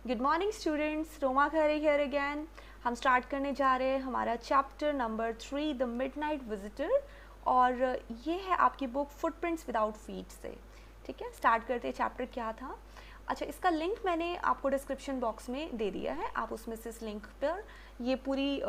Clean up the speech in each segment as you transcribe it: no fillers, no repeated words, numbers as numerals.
Good morning students, Roma Khare here again. हम start करने जा रहे हैं हमारा chapter number 3 the midnight visitor, और ये है आपकी बुक फुटप्रिंट्स विदाउट फीट से। ठीक है, स्टार्ट करते हैं। चैप्टर क्या था? अच्छा, इसका लिंक मैंने आपको डिस्क्रिप्शन बॉक्स में दे दिया है। आप उसमें से इस लिंक पर ये पूरी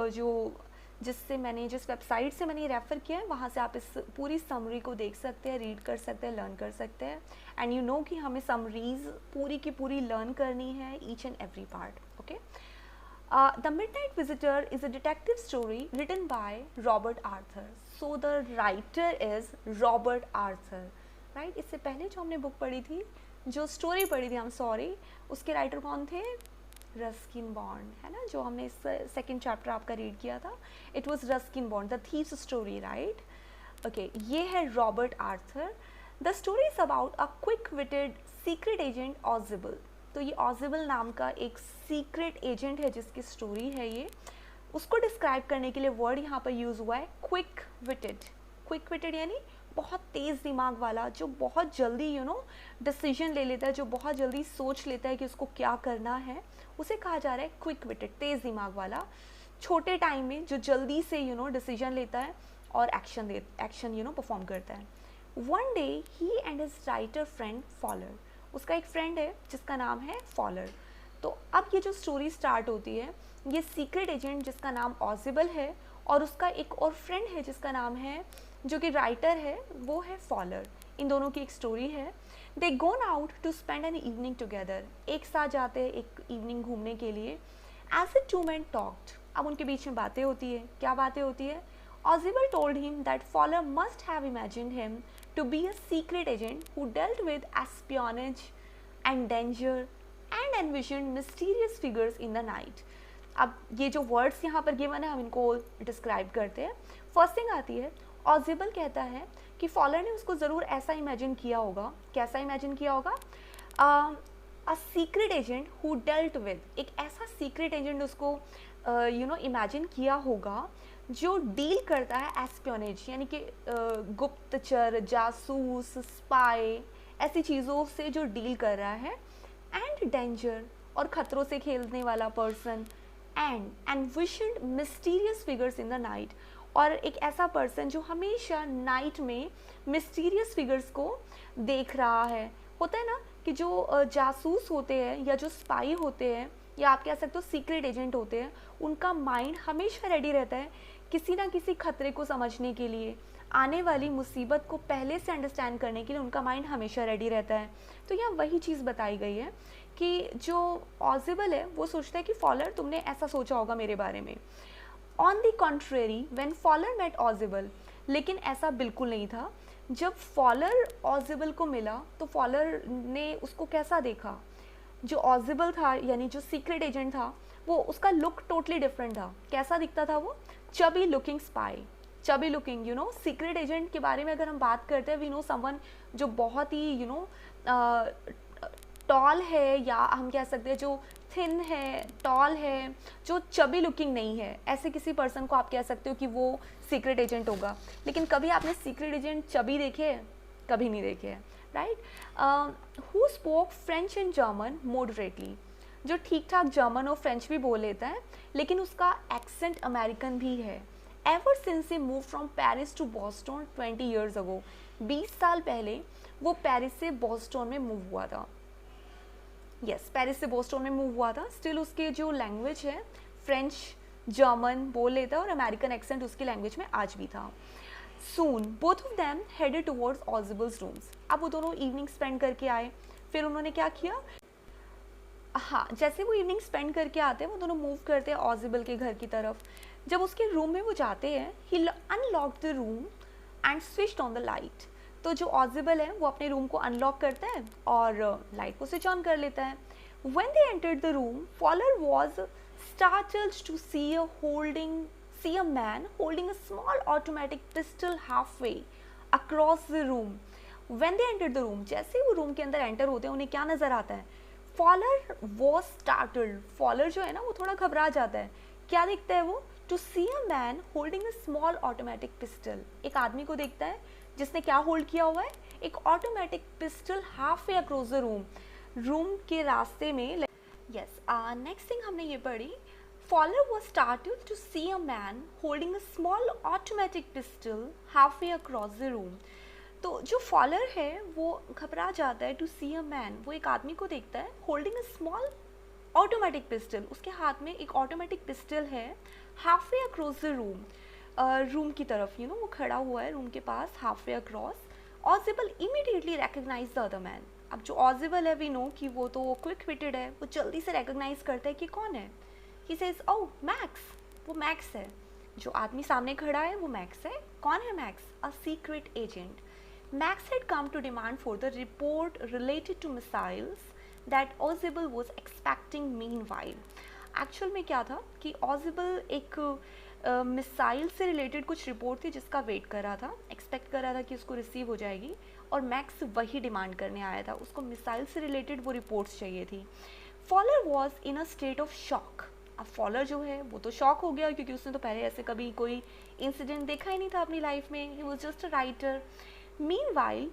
जिस वेबसाइट से मैंने रेफ़र किया है वहाँ से आप इस पूरी समरी को देख सकते हैं, रीड कर सकते हैं, लर्न कर सकते हैं। एंड यू नो कि हमें समरीज पूरी की पूरी लर्न करनी है, each and every part. Okay. The midnight visitor is a detective story written by Robert Arthur. So the writer is Robert Arthur, right. इससे पहले जो हमने बुक पढ़ी थी, जो स्टोरी पढ़ी थी, उसके राइटर कौन थे? रस्किन बॉन्ड, है ना, जो हमने इस सेकेंड चैप्टर आपका रीड किया था। It was Ruskin Bond, the thief's story, right. Okay, ये है Robert Arthur. The story is about a quick witted secret agent Ausable. तो ये ऑजिबल नाम का एक सीक्रेट एजेंट है जिसकी स्टोरी है ये। उसको डिस्क्राइब करने के लिए वर्ड यहाँ पर यूज़ हुआ है क्विक विटेड। क्विक विटेड यानी बहुत तेज़ दिमाग वाला, जो बहुत जल्दी डिसीजन ले लेता है, जो बहुत जल्दी सोच लेता है कि उसको क्या करना है, उसे कहा जा रहा है क्विक विटेड, तेज़ दिमाग वाला। छोटे टाइम में जो जल्दी से डिसीजन लेता है और एक्शन परफॉर्म करता है। One day he and his writer friend Fowler. उसका एक फ्रेंड है जिसका नाम है फॉलर। तो अब ये जो स्टोरी स्टार्ट होती है, ये सीक्रेट एजेंट जिसका नाम ऑजिबल है और उसका एक और फ्रेंड है जिसका नाम है, जो कि राइटर है, वो है फॉलर। इन दोनों की एक स्टोरी है। They gone out to spend an evening together. एक साथ जाते हैं एक इवनिंग घूमने के लिए। As the two man talked, अब उनके बीच में बातें होती है। क्या बातें होती है? Ozible told him that Fowler must have imagined him to be a secret agent who dealt with espionage and danger and envisioned mysterious figures in the night. अब ये जो वर्ड्स यहाँ पर गिवन है, हम इनको डिस्क्राइब करते हैं। फर्स्ट थिंग आती है, ऑजिबल कहता है कि फॉलर ने उसको ज़रूर ऐसा इमेजिन किया होगा। कैसा इमेजिन किया होगा? A secret agent who dealt with, एक ऐसा सीक्रेट एजेंट उसको इमेजिन किया होगा जो डील करता है एस्पियोनेज, यानी कि गुप्तचर, जासूस, स्पाई, ऐसी चीज़ों से जो डील कर रहा है। एंड डेंजर, और ख़तरों से खेलने वाला person. And envisioned mysterious figures in the night, और एक ऐसा पर्सन जो हमेशा नाइट में मिस्टीरियस फिगर्स को देख रहा है। होता है ना कि जो जासूस होते हैं या जो स्पाई होते हैं, या आप कह सकते हो सीक्रेट एजेंट होते हैं, उनका माइंड हमेशा रेडी रहता है किसी ना किसी खतरे को समझने के लिए, आने वाली मुसीबत को पहले से अंडरस्टैंड करने के लिए उनका माइंड हमेशा रेडी रहता है। तो यहाँ वही चीज़ बताई गई है कि जो ऑजिबल है वो सोचता है कि फॉलर, तुमने ऐसा सोचा होगा मेरे बारे में। On the contrary when Fowler met Ausable, लेकिन ऐसा बिल्कुल नहीं था। जब फॉलर ऑजिबल को मिला तो फॉलर ने उसको कैसा देखा? जो ऑजिबल था, यानी जो सीक्रेट एजेंट था, वो उसका लुक टोटली डिफरेंट था। कैसा दिखता था वो? Chubby looking spy. Chubby looking, secret agent के बारे में अगर हम बात करते हैं, वी नो समवन जो बहुत ही टॉल है, या हम कह सकते हैं जो थिन है, टॉल है, जो चबी लुकिंग नहीं है, ऐसे किसी पर्सन को आप कह सकते हो कि वो सीक्रेट एजेंट होगा। लेकिन कभी आपने सीक्रेट एजेंट चबी देखे हैं? कभी नहीं देखे हैं, right. Who spoke French and German moderately, जो ठीक ठाक जर्मन और फ्रेंच भी बोल लेता है, लेकिन उसका एक्सेंट अमेरिकन भी है। Ever since he move from Paris to Boston 20 years ago, 20 साल पहले वो पेरिस से बॉस्टन में मूव हुआ था। यस, पेरिस से बॉस्टन में मूव हुआ था। स्टिल उसके जो लैंग्वेज है, फ्रेंच जर्मन बोल लेता है, और अमेरिकन एक्सेंट उसकी लैंग्वेज में आज भी था। Soon, both of them headed towards Ozibel's rooms. अब वो दोनों इवनिंग स्पेंड करके आए। फिर उन्होंने क्या किया? हाँ, जैसे वो इवनिंग स्पेंड करके आते हैं, वो दोनों मूव करते हैं ऑजिबल के घर की तरफ। जब उसके रूम में वो जाते हैं, he unlock the room and switched on the light. तो जो ऑजिबल है वो अपने रूम को अनलॉक करता है और लाइट को स्विच ऑन कर लेता है। When they entered the room, Fowler was startled to see a man holding a small automatic pistol halfway across the room. When they entered the room, जैसे ही वो रूम के अंदर एंटर होते हैं, उन्हें क्या नज़र आता है? Fowler was startled. Fowler जो है ना, वो थोड़ा घबरा जाता है। क्या देखता है वो? To see a man holding a small automatic pistol. एक आदमी को देखता है जिसने क्या होल्ड किया हुआ है? एक automatic pistol halfway across the room. Room के रास्ते में यस, नेक्स्ट थिंग हमने ये पढ़ी, faller was startled to see a man holding a small automatic pistol halfway across the room. तो जो फॉलर है वो घबरा जाता है टू सी अ मैन, वो एक आदमी को देखता है holding a small automatic pistol, उसके हाथ में एक ऑटोमेटिक पिस्टल है, half way across the room, room की तरफ, वो खड़ा हुआ है रूम के पास half way across. Ausable immediately recognise the other man. अब जो ऑजिबल है वी नो कि वो तो क्विक विटेड है, वो जल्दी से रिकग्नाइज करता है कि कौन है. ही सेज ओह मैक्स, वो मैक्स है. जो आदमी सामने खड़ा है वो मैक्स है. कौन है max? A secret agent. Max had come to demand for the report related to missiles that Ozible was expecting meanwhile. Actual में क्या था कि ऑजिबल एक मिसाइल से रिलेटेड कुछ रिपोर्ट थी जिसका वेट कर रहा था, एक्सपेक्ट कर रहा था कि उसको रिसीव हो जाएगी, और मैक्स वही डिमांड करने आया था. उसको मिसाइल से रिलेटेड वो रिपोर्ट्स चाहिए थी. Fowler was in a state of shock. अब फॉलर जो है वो तो शॉक हो गया क्योंकि उसने तो पहले ऐसे कभी कोई इंसिडेंट देखा ही नहीं था अपनी लाइफ में. He was just a writer. Meanwhile,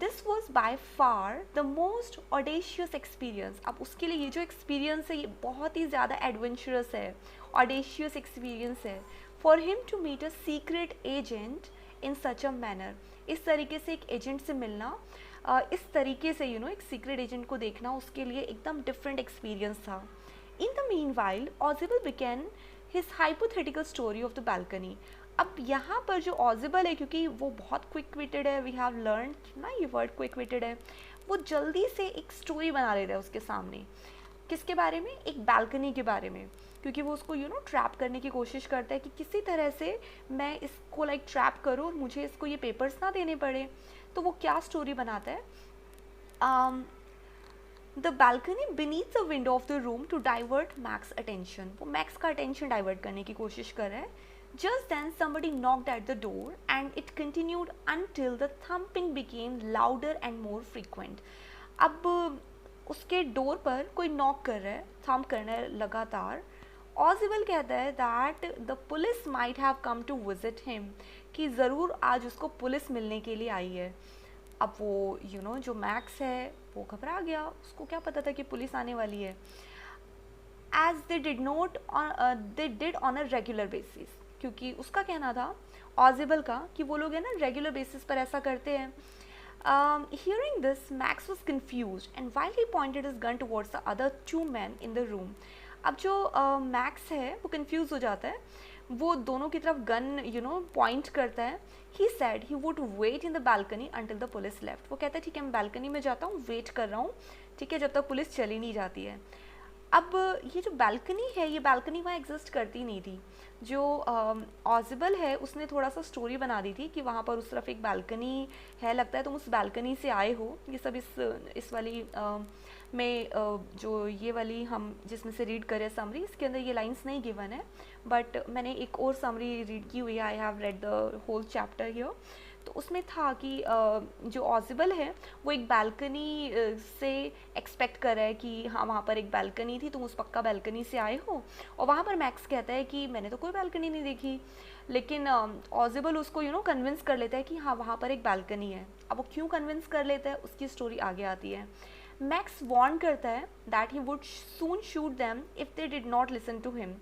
this was by far the most audacious experience. अब उसके लिए ये जो एक्सपीरियंस है ये बहुत ही ज़्यादा एडवेंचरस है, audacious एक्सपीरियंस है. For him to meet a secret agent in such a manner. इस तरीके से एक एजेंट से मिलना, इस तरीके से एक सीक्रेट एजेंट को देखना उसके लिए एकदम डिफरेंट एक्सपीरियंस था. In the meanwhile, Ozible began his hypothetical story of the balcony. अब यहाँ पर जो ऑजिबल है, क्योंकि वो बहुत क्विक विटेड है, वी हैव लर्न ना ये वर्ड क्विक विटेड है, वो जल्दी से एक स्टोरी बना लेता है उसके सामने. किसके बारे में? एक बालकनी के बारे में, क्योंकि वो उसको ट्रैप करने की कोशिश करता है कि किसी तरह से मैं इसको ट्रैप करूँ और मुझे इसको ये पेपर्स ना देने पड़े. तो वो क्या स्टोरी बनाता है? The balcony beneath the window of the room to divert Max attention. वो मैक्स का अटेंशन डाइवर्ट करने की कोशिश कर रहा है. Just then somebody knocked at the door and it continued until the thumping became louder and more frequent. अब उसके डोर पर कोई नॉक कर रहा है, थम्प करना है लगातार. ऑजिबल कहता है that the police might have come to visit him, कि ज़रूर आज उसको पुलिस मिलने के लिए आई है. अब वो जो मैक्स है वो घबरा गया, उसको क्या पता था कि पुलिस आने वाली है. As they did on a regular basis, क्योंकि उसका कहना था ऑजिबल का कि वो लोग रेगुलर बेसिस पर ऐसा करते हैं. Hearing this, Max was confused and while he pointed his gun towards the other two men in the room. अब जो मैक्स है वो कंफ्यूज हो जाता है, वो दोनों की तरफ गन पॉइंट करता है. He said he would wait in the balcony until the police left. वो कहता है ठीक है मैं बालकनी में जाता हूँ, वेट कर रहा हूँ, ठीक है, जब तक पुलिस चली नहीं जाती है. अब ये जो बालकनी है, ये बालकनी वहाँ एग्जिस्ट करती नहीं थी. जो ऑजिबल है उसने थोड़ा सा स्टोरी बना दी थी कि वहाँ पर उस तरफ एक बालकनी है, लगता है तुम उस बालकनी से आए हो. ये सब इस वाली में जो ये वाली हम जिसमें से रीड करें समरी, इसके अंदर ये लाइंस नहीं गिवन है, बट मैंने एक और समरी रीड की हुई है. I have read the whole chapter here. तो उसमें था कि जो ऑजिबल है वो एक बालकनी से एक्सपेक्ट कर रहा है कि हाँ वहाँ पर एक बालकनी थी, तुम उस पक्का बालकनी से आए हो. और वहाँ पर मैक्स कहता है कि मैंने तो कोई बालकनी नहीं देखी, लेकिन ऑजिबल उसको कन्विंस कर लेता है कि हाँ वहाँ पर एक बालकनी है. अब वो क्यों कन्विंस कर लेता है उसकी स्टोरी आगे आती है. मैक्स वार्न करता है that he would soon shoot them if they did not listen to him.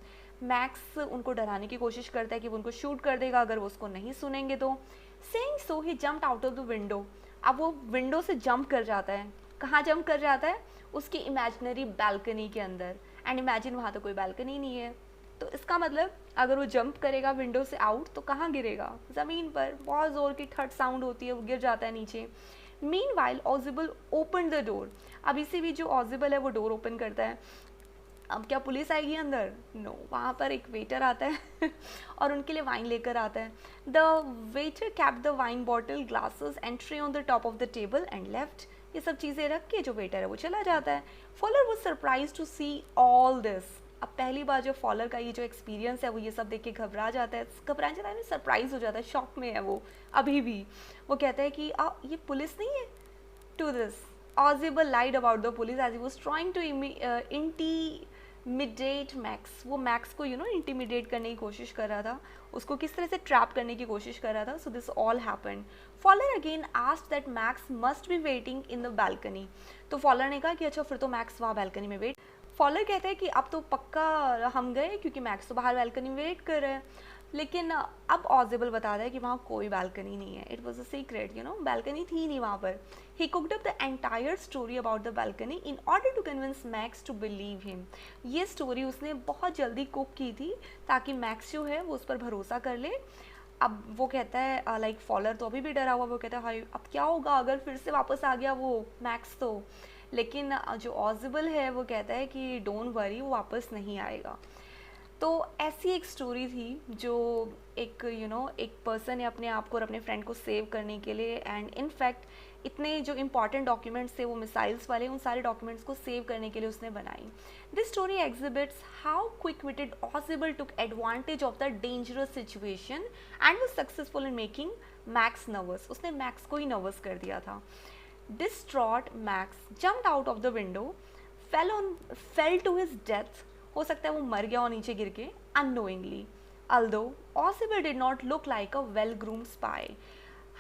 Max उनको डराने की कोशिश करता है कि वो उनको शूट कर देगा अगर वो उसको नहीं सुनेंगे तो. Saying so, he jumped out of the window. अब वो विंडो से जंप कर जाता है. कहाँ जंप कर जाता है? उसकी इमेजिनरी बालकनी के अंदर. एंड इमेजिन वहाँ तो कोई बालकनी नहीं है. तो इसका मतलब अगर वो जंप करेगा विंडो से आउट तो कहाँ गिरेगा? ज़मीन पर. बहुत ज़ोर की थर्ड साउंड होती है, वो गिर जाता है नीचे. Meanwhile, Ozible opened the door. अब इसी भी जो ऑजिबल है वो डोर ओपन करता है. अब क्या पुलिस आएगी अंदर? नो, वहाँ पर एक वेटर आता है और उनके लिए वाइन लेकर आता है. The waiter kept the wine bottle, glasses and tray on the top of the table and left. ये सब चीज़ें रख के जो वेटर है वो चला जाता है. Fowler was surprise to see all this. अब पहली बार जो फॉलर का ये जो एक्सपीरियंस है वो ये सब देख के घबरा जाता है, सरप्राइज हो जाता है, शॉक में है वो अभी भी. वो कहता है कि ये पुलिस नहीं है. To this Ozible lied about the police as he was trying to intimidate Max. वो मैक्स को इंटिमिडेट करने की कोशिश कर रहा था, उसको किस तरह से ट्रैप करने की कोशिश कर रहा था. So this all happened. Fowler again asked that Max must be waiting in the balcony. तो फॉलर ने कहा कि अच्छा फिर तो मैक्स वहाँ बालकनी में वेट. फॉलर कहता है कि अब तो पक्का हम गए, क्योंकि मैक्स तो बाहर बालकनी में वेट कर रहे हैं। लेकिन अब ऑजिबल बता रहा है कि वहाँ कोई बालकनी नहीं है, it was a secret, you know, balcony थी नहीं वहाँ पर। He cooked up the entire story about the balcony in order to convince Max to believe him. ये स्टोरी उसने बहुत जल्दी कुक की थी ताकि मैक्स जो है वो उस पर भरोसा कर ले। अब वो कहता है लाइक फॉलर तो अभी भी डरा हुआ, वो कहता है हाय अब क्या होगा अगर फिर से वापस आ गया वो मैक्स तो। लेकिन जो ऑजिबल है वो कहता है कि डोंट वरी, वो वापस नहीं आएगा। तो ऐसी एक स्टोरी थी जो एक एक पर्सन ने अपने आप को और अपने फ्रेंड को सेव करने के लिए, एंड इनफैक्ट इतने जो इंपॉर्टेंट डॉक्यूमेंट्स थे वो मिसाइल्स वाले, उन सारे डॉक्यूमेंट्स को सेव करने के लिए उसने बनाई। This story exhibits how quick witted Ausable took advantage of the dangerous situation and was successful in making Max nervous. उसने मैक्स को ही नर्वस कर दिया था। Distraught Max jumped out of the window, fell to his death. हो सकता है वो मर गया हो नीचे गिर के unknowingly. Although Ausable did not look like a well groom spy.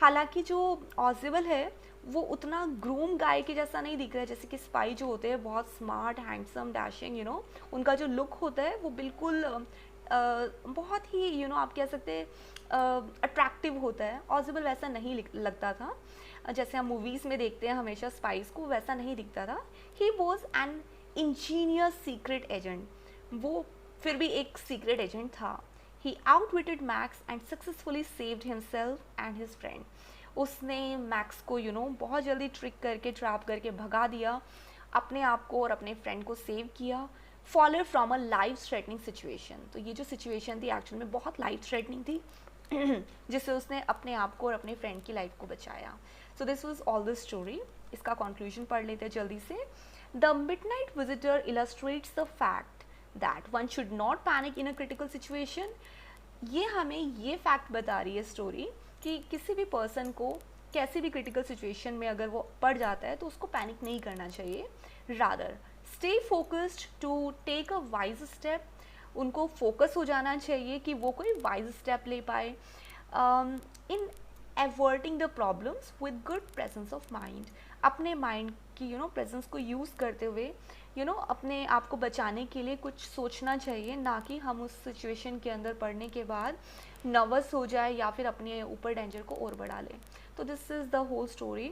हालांकि जो ऑजिबल है वो उतना ग्रूम गाय के जैसा नहीं दिख रहा है, जैसे कि स्पाई जो होते हैं बहुत स्मार्ट, हैंडसम, डैशिंग, उनका जो लुक होता है वो बिल्कुल बहुत ही आप कह सकते हैं अट्रैक्टिव होता है। ऑजिबल वैसा नहीं लगता था जैसे हम मूवीज़ में देखते हैं हमेशा स्पाइस को, वैसा नहीं दिखता था। He was an ingenious secret agent, वो फिर भी एक सीक्रेट एजेंट था। He outwitted Max and successfully saved himself and his friend. उसने मैक्स को बहुत जल्दी ट्रिक करके, ट्रैप करके भगा दिया, अपने आप को और अपने फ्रेंड को सेव किया। Fowler from a life threatening situation. तो ये जो सिचुएशन थी एक्चुअल में बहुत लाइफ थ्रेटनिंग थी जिससे उसने अपने आप को और अपने फ्रेंड की लाइफ को बचाया। So this was all the story. इसका कंक्लूजन पढ़ लेते हैं जल्दी से। The midnight visitor illustrates the fact that one should not panic in a critical situation. ये हमें ये फैक्ट बता रही है स्टोरी कि किसी भी पर्सन को कैसी भी क्रिटिकल सिचुएशन में अगर वो पड़ जाता है तो उसको पैनिक नहीं करना चाहिए। Rather stay focused to take a wise step. उनको फोकस हो जाना चाहिए कि वो कोई वाइज स्टेप ले पाए in averting the problems with good presence of mind. अपने माइंड की प्रेजेंस को यूज़ करते हुए अपने आप को बचाने के लिए कुछ सोचना चाहिए, ना कि हम उस सिचुएशन के अंदर पड़ने के बाद नर्वस हो जाए या फिर अपने ऊपर डेंजर को और बढ़ा लें। तो this is the whole story.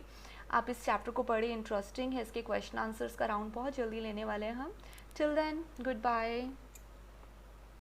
आप इस चैप्टर को पढ़े, इंटरेस्टिंग है। इसके क्वेश्चन आंसर्स का राउंड बहुत जल्दी लेने वाले हैं हम। Till then good bye.